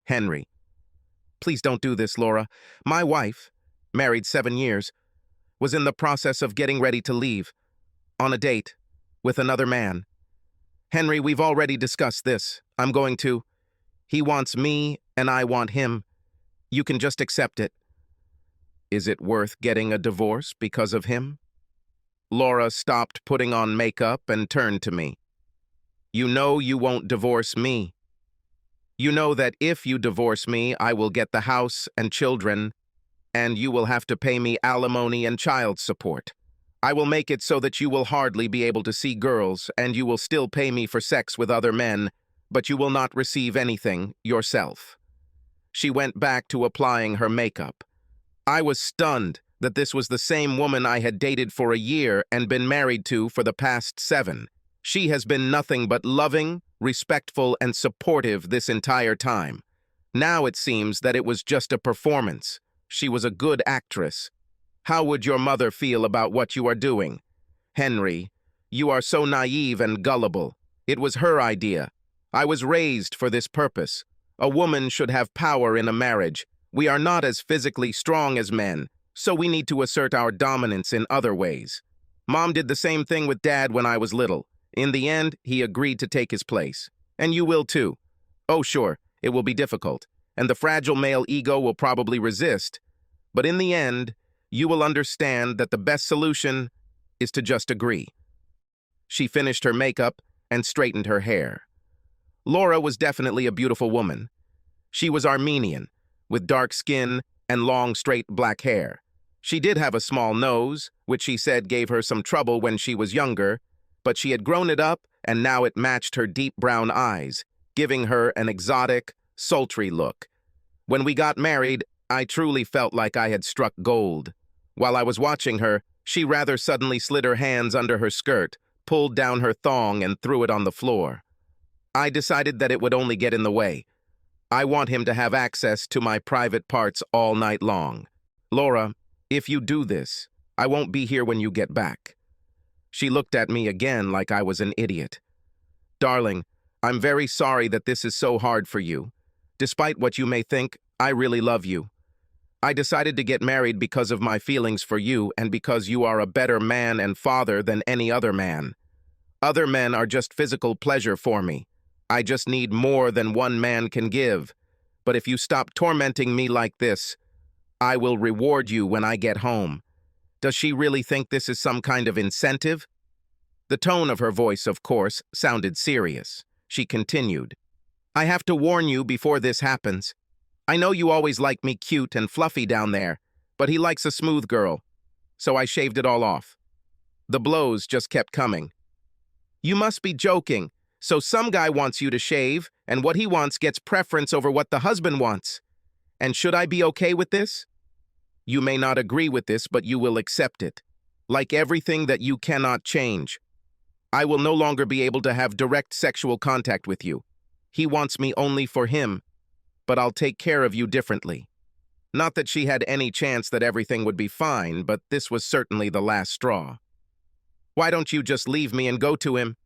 Henry. Please don't do this, Laura. My wife, married 7 years, was in the process of getting ready to leave, on a date, with another man. Henry, we've already discussed this. I'm going to. He wants me, and I want him. You can just accept it. Is it worth getting a divorce because of him? Laura stopped putting on makeup and turned to me. You know you won't divorce me. You know that if you divorce me, I will get the house and children, and you will have to pay me alimony and child support. I will make it so that you will hardly be able to see girls, and you will still pay me for sex with other men, but you will not receive anything yourself. She went back to applying her makeup. I was stunned that this was the same woman I had dated for a year and been married to for the past 7. She has been nothing but loving, respectful, and supportive this entire time. Now it seems that it was just a performance. She was a good actress. How would your mother feel about what you are doing? Henry, you are so naive and gullible. It was her idea. I was raised for this purpose. A woman should have power in a marriage. We are not as physically strong as men, so we need to assert our dominance in other ways. Mom did the same thing with Dad when I was little. In the end, he agreed to take his place. And you will too. Oh, sure, it will be difficult, and the fragile male ego will probably resist. But in the end, you will understand that the best solution is to just agree. She finished her makeup and straightened her hair. Laura was definitely a beautiful woman. She was Armenian, with dark skin and long, straight black hair. She did have a small nose, which she said gave her some trouble when she was younger, but she had grown it up, and now it matched her deep brown eyes, giving her an exotic, sultry look. When we got married, I truly felt like I had struck gold. While I was watching her, she rather suddenly slid her hands under her skirt, pulled down her thong, and threw it on the floor. I decided that it would only get in the way. I want him to have access to my private parts all night long. Laura, if you do this, I won't be here when you get back. She looked at me again like I was an idiot. Darling, I'm very sorry that this is so hard for you. Despite what you may think, I really love you. I decided to get married because of my feelings for you and because you are a better man and father than any other man. Other men are just physical pleasure for me. I just need more than one man can give. But if you stop tormenting me like this, I will reward you when I get home. Does she really think this is some kind of incentive? The tone of her voice, of course, sounded serious. She continued, I have to warn you before this happens. I know you always like me cute and fluffy down there, but he likes a smooth girl. So I shaved it all off. The blows just kept coming. You must be joking. So some guy wants you to shave, and what he wants gets preference over what the husband wants. And should I be okay with this? You may not agree with this, but you will accept it. Like everything that you cannot change. I will no longer be able to have direct sexual contact with you. He wants me only for him, but I'll take care of you differently. Not that she had any chance that everything would be fine, but this was certainly the last straw. Why don't you just leave me and go to him?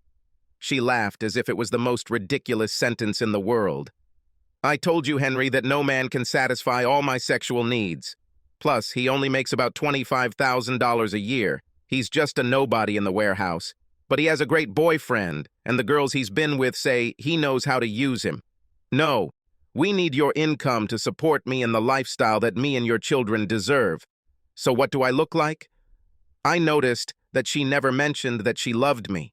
She laughed as if it was the most ridiculous sentence in the world. I told you, Henry, that no man can satisfy all my sexual needs. Plus, he only makes about $25,000 a year. He's just a nobody in the warehouse. But he has a great boyfriend, and the girls he's been with say he knows how to use him. No, we need your income to support me in the lifestyle that me and your children deserve. So what do I look like? I noticed that she never mentioned that she loved me.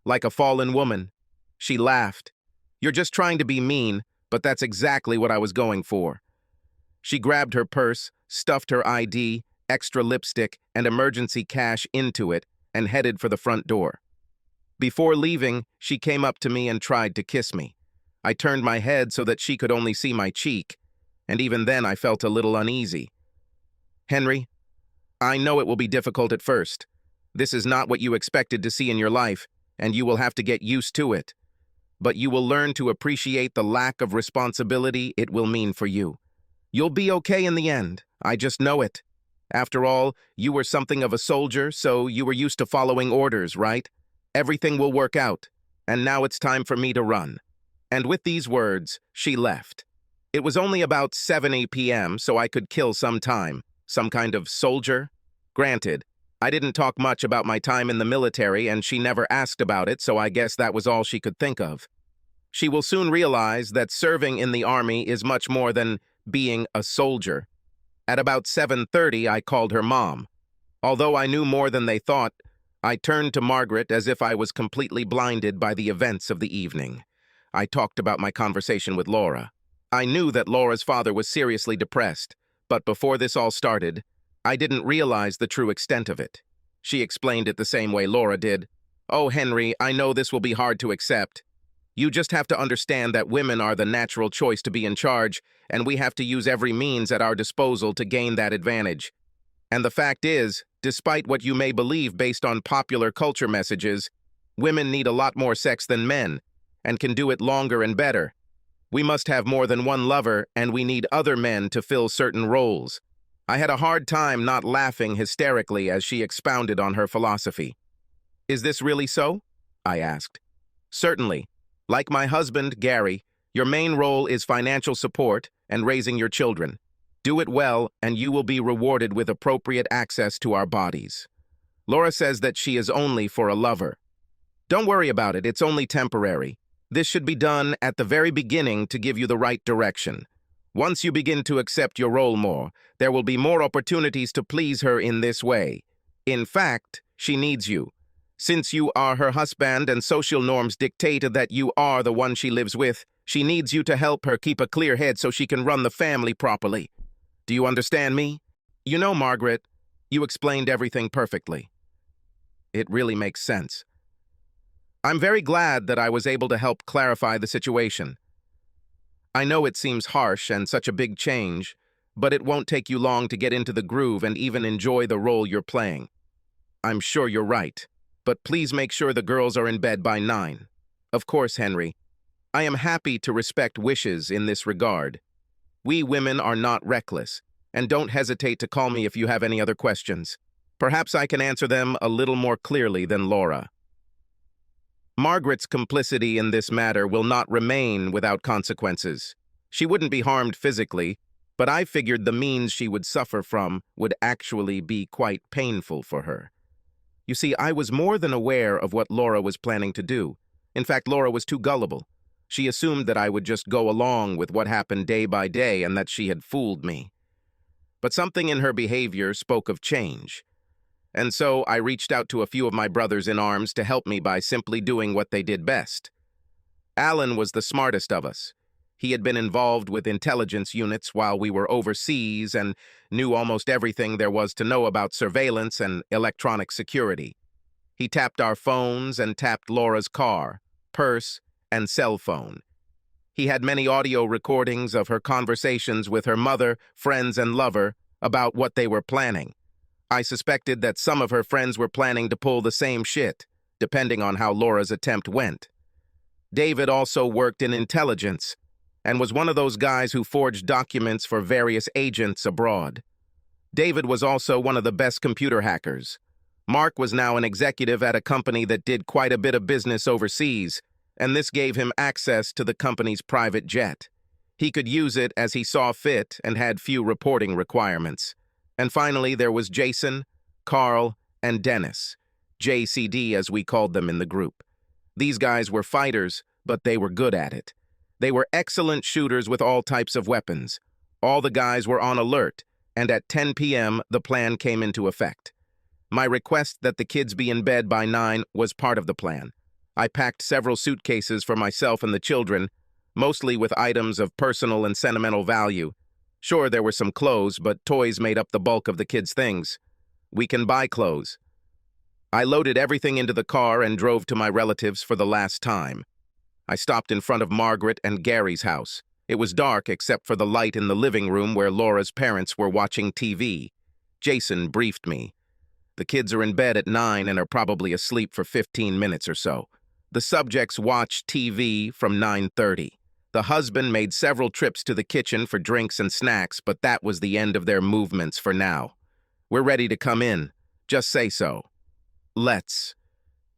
Like a fallen woman. She laughed. You're just trying to be mean, but that's exactly what I was going for. She grabbed her purse, stuffed her ID, extra lipstick, and emergency cash into it, and headed for the front door. Before leaving, she came up to me and tried to kiss me. I turned my head so that she could only see my cheek, and even then I felt a little uneasy. Henry, I know it will be difficult at first. This is not what you expected to see in your life, and you will have to get used to it. But you will learn to appreciate the lack of responsibility it will mean for you. You'll be okay in the end. I just know it. After all, you were something of a soldier, so you were used to following orders, right? Everything will work out, and now it's time for me to run. And with these words, she left. It was only about 7 p.m., so I could kill some time. Some kind of soldier? Granted, I didn't talk much about my time in the military, and she never asked about it, so I guess that was all she could think of. She will soon realize that serving in the army is much more than being a soldier. At about 7:30, I called her mom. Although I knew more than they thought, I turned to Margaret as if I was completely blinded by the events of the evening. I talked about my conversation with Laura. I knew that Laura's father was seriously depressed, but before this all started, I didn't realize the true extent of it. She explained it the same way Laura did. "Oh, Henry, I know this will be hard to accept. You just have to understand that women are the natural choice to be in charge, and we have to use every means at our disposal to gain that advantage. And the fact is, despite what you may believe based on popular culture messages, women need a lot more sex than men, and can do it longer and better. We must have more than one lover, and we need other men to fill certain roles." I had a hard time not laughing hysterically as she expounded on her philosophy. "Is this really so?" I asked. "Certainly. Like my husband, Gary, your main role is financial support and raising your children. Do it well, and you will be rewarded with appropriate access to our bodies. Laura says that she is only for a lover. Don't worry about it, it's only temporary. This should be done at the very beginning to give you the right direction. Once you begin to accept your role more, there will be more opportunities to please her in this way. In fact, she needs you. Since you are her husband and social norms dictate that you are the one she lives with, she needs you to help her keep a clear head so she can run the family properly. Do you understand me?" "You know, Margaret, you explained everything perfectly." "It really makes sense. I'm very glad that I was able to help clarify the situation. I know it seems harsh and such a big change, but it won't take you long to get into the groove and even enjoy the role you're playing. I'm sure you're right, but please make sure the girls are in bed by 9. Of course, Henry. I am happy to respect wishes in this regard. We women are not reckless, and don't hesitate to call me if you have any other questions. Perhaps I can answer them a little more clearly than Laura." Margaret's complicity in this matter will not remain without consequences. She wouldn't be harmed physically, but I figured the means she would suffer from would actually be quite painful for her. You see, I was more than aware of what Laura was planning to do. In fact, Laura was too gullible. She assumed that I would just go along with what happened day by day and that she had fooled me. But something in her behavior spoke of change. And so I reached out to a few of my brothers in arms to help me by simply doing what they did best. Alan was the smartest of us. He had been involved with intelligence units while we were overseas and knew almost everything there was to know about surveillance and electronic security. He tapped our phones and tapped Laura's car, purse, and cell phone. He had many audio recordings of her conversations with her mother, friends, and lover about what they were planning. I suspected that some of her friends were planning to pull the same shit, depending on how Laura's attempt went. David also worked in intelligence and was one of those guys who forged documents for various agents abroad. David was also one of the best computer hackers. Mark was now an executive at a company that did quite a bit of business overseas, and this gave him access to the company's private jet. He could use it as he saw fit and had few reporting requirements. And finally, there was Jason, Carl, and Dennis, JCD as we called them in the group. These guys were fighters, but they were good at it. They were excellent shooters with all types of weapons. All the guys were on alert, and at 10 p.m. the plan came into effect. My request that the kids be in bed by 9 was part of the plan. I packed several suitcases for myself and the children, mostly with items of personal and sentimental value. Sure, there were some clothes, but toys made up the bulk of the kids' things. We can buy clothes. I loaded everything into the car and drove to my relatives for the last time. I stopped in front of Margaret and Gary's house. It was dark except for the light in the living room where Laura's parents were watching TV. Jason briefed me. The kids are in bed at 9 and are probably asleep for 15 minutes or so. The subjects watched TV from 9:30. The husband made several trips to the kitchen for drinks and snacks, but that was the end of their movements for now. We're ready to come in. Just say so. Let's.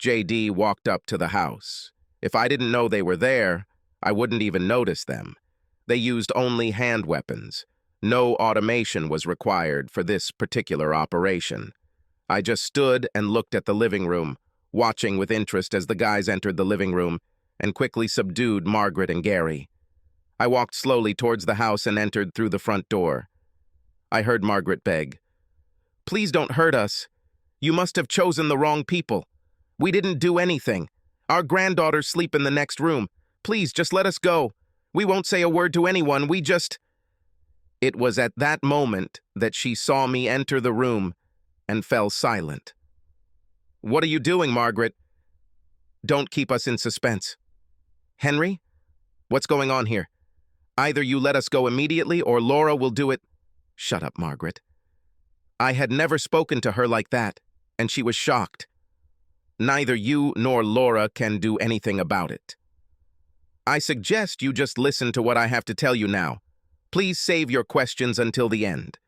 JD walked up to the house. If I didn't know they were there, I wouldn't even notice them. They used only hand weapons. No automation was required for this particular operation. I just stood and looked at the living room, watching with interest as the guys entered the living room and quickly subdued Margaret and Gary. I walked slowly towards the house and entered through the front door. I heard Margaret beg, "Please don't hurt us. You must have chosen the wrong people. We didn't do anything. Our granddaughters sleep in the next room. Please, just let us go. We won't say a word to anyone. We just—" It was at that moment that she saw me enter the room and fell silent. "What are you doing, Margaret? Don't keep us in suspense. Henry, what's going on here? Either you let us go immediately or Laura will do it." "Shut up, Margaret." I had never spoken to her like that, and she was shocked. "Neither you nor Laura can do anything about it. I suggest you just listen to what I have to tell you now. Please save your questions until the end."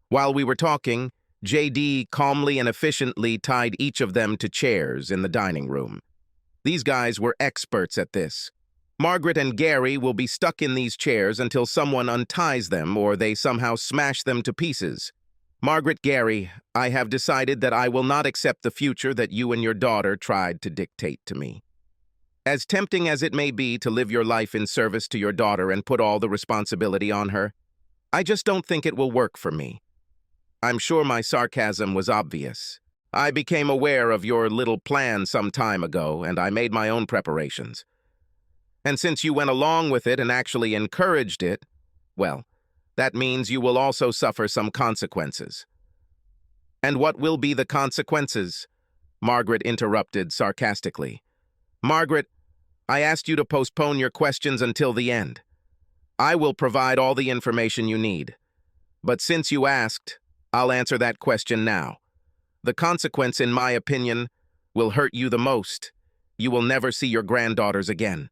While we were talking, JD calmly and efficiently tied each of them to chairs in the dining room. These guys were experts at this. Margaret and Gary will be stuck in these chairs until someone unties them or they somehow smash them to pieces. "Margaret, Gary, I have decided that I will not accept the future that you and your daughter tried to dictate to me. As tempting as it may be to live your life in service to your daughter and put all the responsibility on her, I just don't think it will work for me. I'm sure my sarcasm was obvious. I became aware of your little plan some time ago, and I made my own preparations. And since you went along with it and actually encouraged it, well, that means you will also suffer some consequences." "And what will be the consequences?" Margaret interrupted sarcastically. "Margaret, I asked you to postpone your questions until the end. I will provide all the information you need. But since you asked, I'll answer that question now. The consequence, in my opinion, will hurt you the most. You will never see your granddaughters again."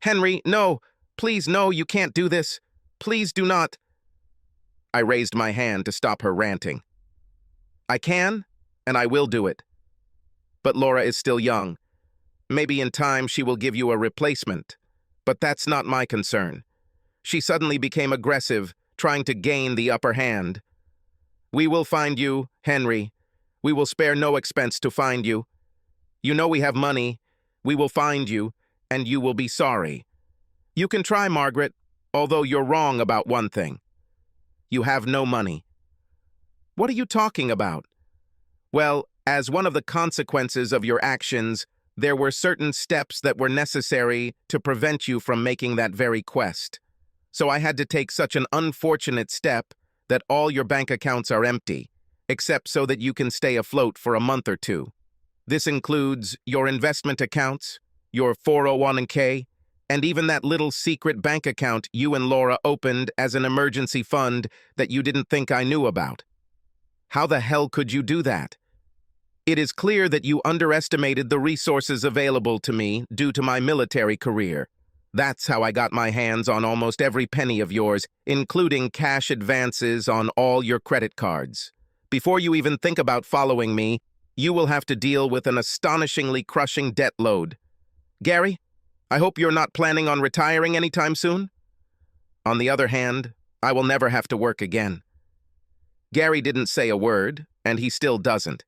"Henry, no! Please, no, you can't do this. Please do not." I raised my hand to stop her ranting. "I can, and I will do it. But Laura is still young. Maybe in time she will give you a replacement, but that's not my concern. She suddenly became aggressive, trying to gain the upper hand. We will find you, Henry. We will spare no expense to find you. You know we have money. We will find you, and you will be sorry. You can try, Margaret, although you're wrong about one thing. You have no money." "What are you talking about?" "Well, as one of the consequences of your actions, there were certain steps that were necessary to prevent you from making that very quest. So I had to take such an unfortunate step that all your bank accounts are empty, except so that you can stay afloat for a month or two. This includes your investment accounts, your 401k, and even that little secret bank account you and Laura opened as an emergency fund that you didn't think I knew about. How the hell could you do that? It is clear that you underestimated the resources available to me due to my military career. That's how I got my hands on almost every penny of yours, including cash advances on all your credit cards. Before you even think about following me, you will have to deal with an astonishingly crushing debt load. Gary, I hope you're not planning on retiring anytime soon. On the other hand, I will never have to work again." Gary didn't say a word, and he still doesn't.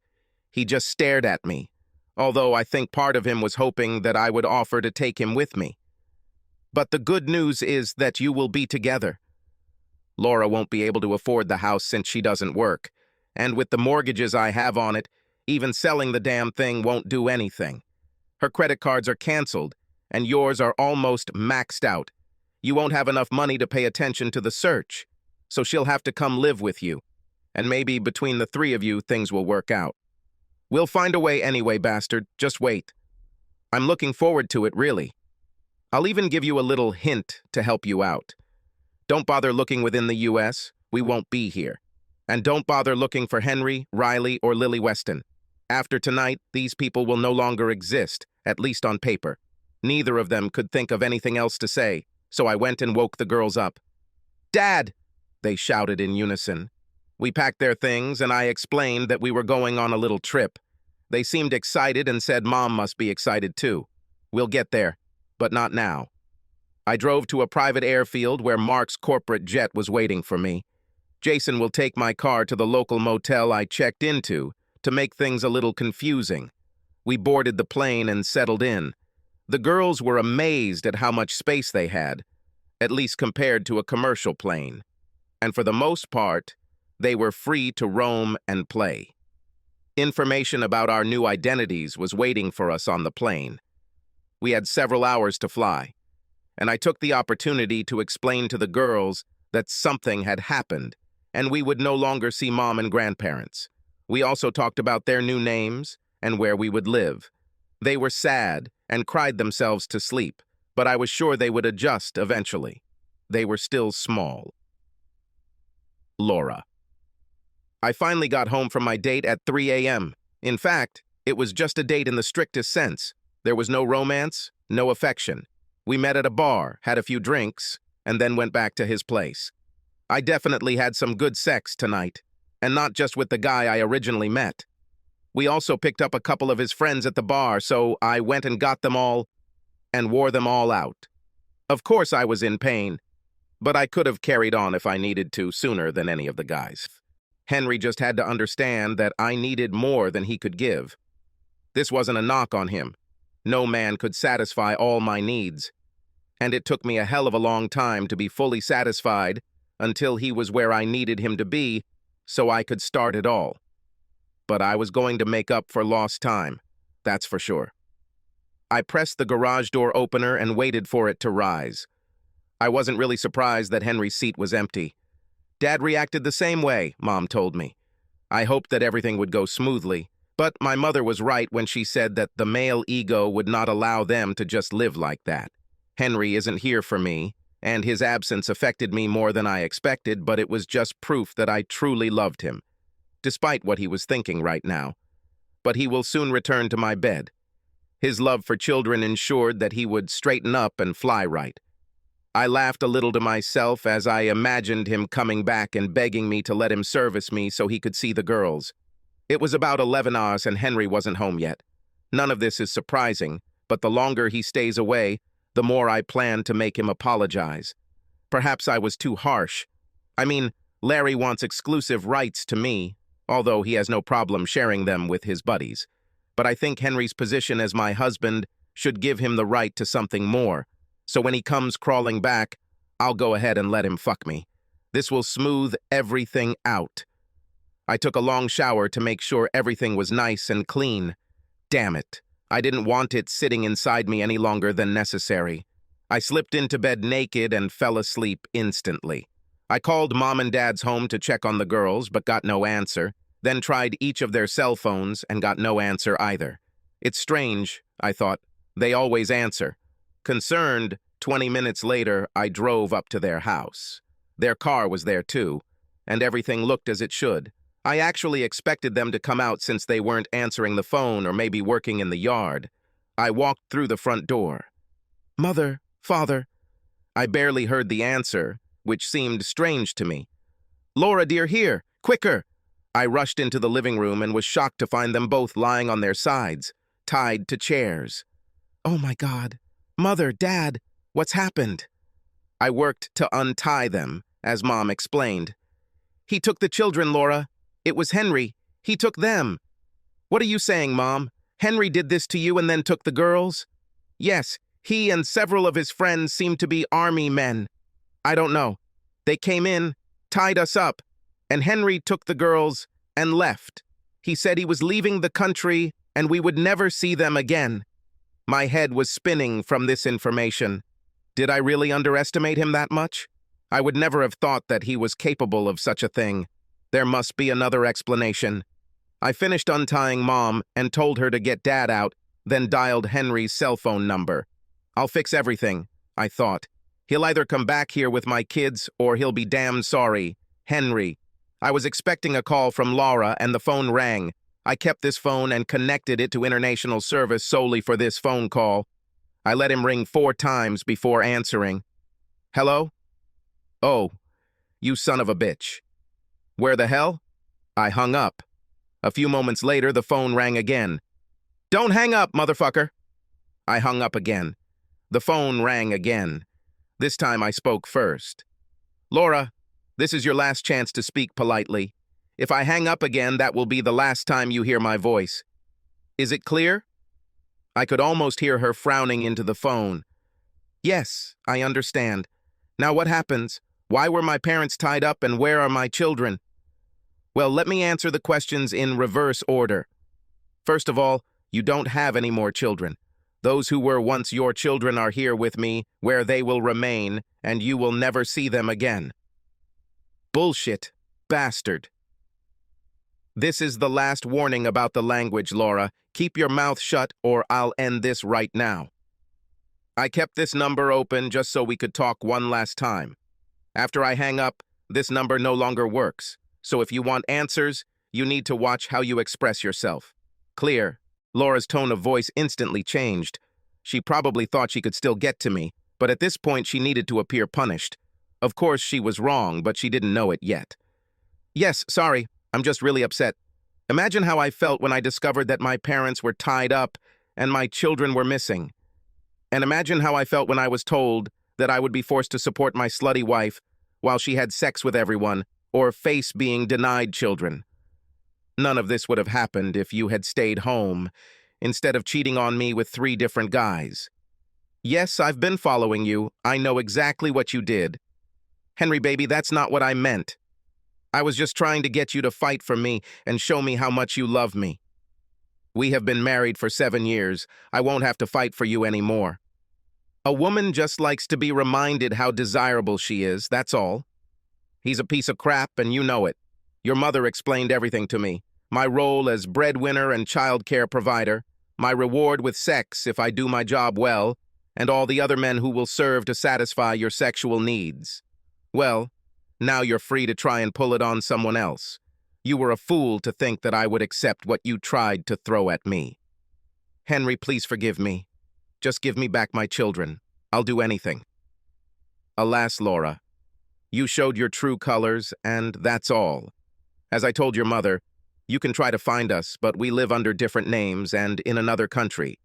He just stared at me, although I think part of him was hoping that I would offer to take him with me. "But the good news is that you will be together. Laura won't be able to afford the house since she doesn't work, and with the mortgages I have on it, even selling the damn thing won't do anything. Her credit cards are canceled, and yours are almost maxed out. You won't have enough money to pay attention to the search, so she'll have to come live with you, and maybe between the three of you things will work out. We'll find a way anyway, bastard. Just wait. I'm looking forward to it, really. I'll even give you a little hint to help you out. Don't bother looking within the U.S. We won't be here. And don't bother looking for Henry, Riley, or Lily Weston. After tonight, these people will no longer exist, at least on paper. Neither of them could think of anything else to say, so I went and woke the girls up. Dad! They shouted in unison. We packed their things, and I explained that we were going on a little trip. They seemed excited and said Mom must be excited too. We'll get there, but not now. I drove to a private airfield where Mark's corporate jet was waiting for me. Jason will take my car to the local motel I checked into to make things a little confusing. We boarded the plane and settled in. The girls were amazed at how much space they had, at least compared to a commercial plane. And for the most part, they were free to roam and play. Information about our new identities was waiting for us on the plane. We had several hours to fly, and I took the opportunity to explain to the girls that something had happened, and we would no longer see mom and grandparents. We also talked about their new names and where we would live. They were sad and cried themselves to sleep, but I was sure they would adjust eventually. They were still small. Laura. I finally got home from my date at 3 a.m. In fact, it was just a date in the strictest sense. There was no romance, no affection. We met at a bar, had a few drinks, and then went back to his place. I definitely had some good sex tonight, and not just with the guy I originally met. We also picked up a couple of his friends at the bar, so I went and got them all and wore them all out. Of course I was in pain, but I could have carried on if I needed to sooner than any of the guys. Henry just had to understand that I needed more than he could give. This wasn't a knock on him. No man could satisfy all my needs, and it took me a hell of a long time to be fully satisfied until he was where I needed him to be so I could start it all. But I was going to make up for lost time, that's for sure. I pressed the garage door opener and waited for it to rise. I wasn't really surprised that Henry's seat was empty. Dad reacted the same way, Mom told me. I hoped that everything would go smoothly, but my mother was right when she said that the male ego would not allow them to just live like that. Henry isn't here for me, and his absence affected me more than I expected, but it was just proof that I truly loved him, despite what he was thinking right now. But he will soon return to my bed. His love for children ensured that he would straighten up and fly right. I laughed a little to myself as I imagined him coming back and begging me to let him service me so he could see the girls. It was about 11 hours and Henry wasn't home yet. None of this is surprising, but the longer he stays away, the more I plan to make him apologize. Perhaps I was too harsh. I mean, Larry wants exclusive rights to me, although he has no problem sharing them with his buddies. But I think Henry's position as my husband should give him the right to something more. So when he comes crawling back, I'll go ahead and let him fuck me. This will smooth everything out. I took a long shower to make sure everything was nice and clean. Damn it. I didn't want it sitting inside me any longer than necessary. I slipped into bed naked and fell asleep instantly. I called Mom and Dad's home to check on the girls, but got no answer, then tried each of their cell phones and got no answer either. It's strange, I thought. They always answer. Concerned, 20 minutes later, I drove up to their house. Their car was there too, and everything looked as it should. I actually expected them to come out since they weren't answering the phone or maybe working in the yard. I walked through the front door. Mother, Father. I barely heard the answer, which seemed strange to me. Laura, dear, here, quicker. I rushed into the living room and was shocked to find them both lying on their sides, tied to chairs. Oh my God. Mother, Dad, what's happened? I worked to untie them, as Mom explained. He took the children, Laura. It was Henry. He took them. What are you saying, Mom? Henry did this to you and then took the girls? Yes, he and several of his friends seem to be army men. I don't know. They came in, tied us up, and Henry took the girls and left. He said he was leaving the country and we would never see them again. My head was spinning from this information. Did I really underestimate him that much? I would never have thought that he was capable of such a thing. There must be another explanation. I finished untying Mom and told her to get Dad out, then dialed Henry's cell phone number. I'll fix everything, I thought. He'll either come back here with my kids or he'll be damn sorry. Henry. I was expecting a call from Laura and the phone rang. I kept this phone and connected it to international service solely for this phone call. I let him ring 4 times before answering. Hello? Oh, you son of a bitch. Where the hell? I hung up. A few moments later, the phone rang again. Don't hang up, motherfucker. I hung up again. The phone rang again. This time I spoke first. Laura, this is your last chance to speak politely. If I hang up again, that will be the last time you hear my voice. Is it clear? I could almost hear her frowning into the phone. Yes, I understand. Now what happens? Why were my parents tied up and where are my children? Well, let me answer the questions in reverse order. First of all, you don't have any more children. Those who were once your children are here with me, where they will remain, and you will never see them again. Bullshit, bastard. This is the last warning about the language, Laura. Keep your mouth shut or I'll end this right now. I kept this number open just so we could talk one last time. After I hang up, this number no longer works. So if you want answers, you need to watch how you express yourself. Clear. Laura's tone of voice instantly changed. She probably thought she could still get to me, but at this point she needed to appear punished. Of course, she was wrong, but she didn't know it yet. Yes, sorry, I'm just really upset. Imagine how I felt when I discovered that my parents were tied up and my children were missing. And imagine how I felt when I was told that I would be forced to support my slutty wife while she had sex with everyone, or face being denied children. None of this would have happened if you had stayed home, instead of cheating on me with 3 different guys. Yes, I've been following you. I know exactly what you did. Henry, baby, that's not what I meant. I was just trying to get you to fight for me and show me how much you love me. We have been married for 7 years. I won't have to fight for you anymore. A woman just likes to be reminded how desirable she is, that's all. He's a piece of crap, and you know it. Your mother explained everything to me. My role as breadwinner and child care provider, my reward with sex if I do my job well, and all the other men who will serve to satisfy your sexual needs. Well, now you're free to try and pull it on someone else. You were a fool to think that I would accept what you tried to throw at me. Henry, please forgive me. Just give me back my children. I'll do anything. Alas, Laura, you showed your true colors, and that's all. As I told your mother, you can try to find us, but we live under different names and in another country.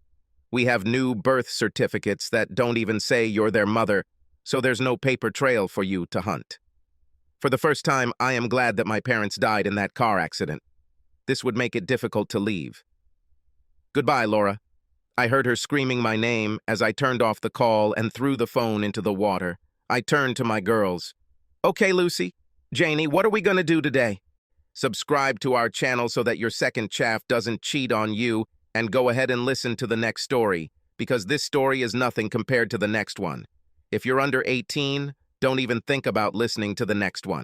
We have new birth certificates that don't even say you're their mother, so there's no paper trail for you to hunt. For the first time, I am glad that my parents died in that car accident. This would make it difficult to leave. Goodbye, Laura. I heard her screaming my name as I turned off the call and threw the phone into the water. I turned to my girls. Okay, Lucy, Janie, what are we going to do today? Subscribe to our channel so that your second chaff doesn't cheat on you, and go ahead and listen to the next story, because this story is nothing compared to the next one. If you're under 18, don't even think about listening to the next one.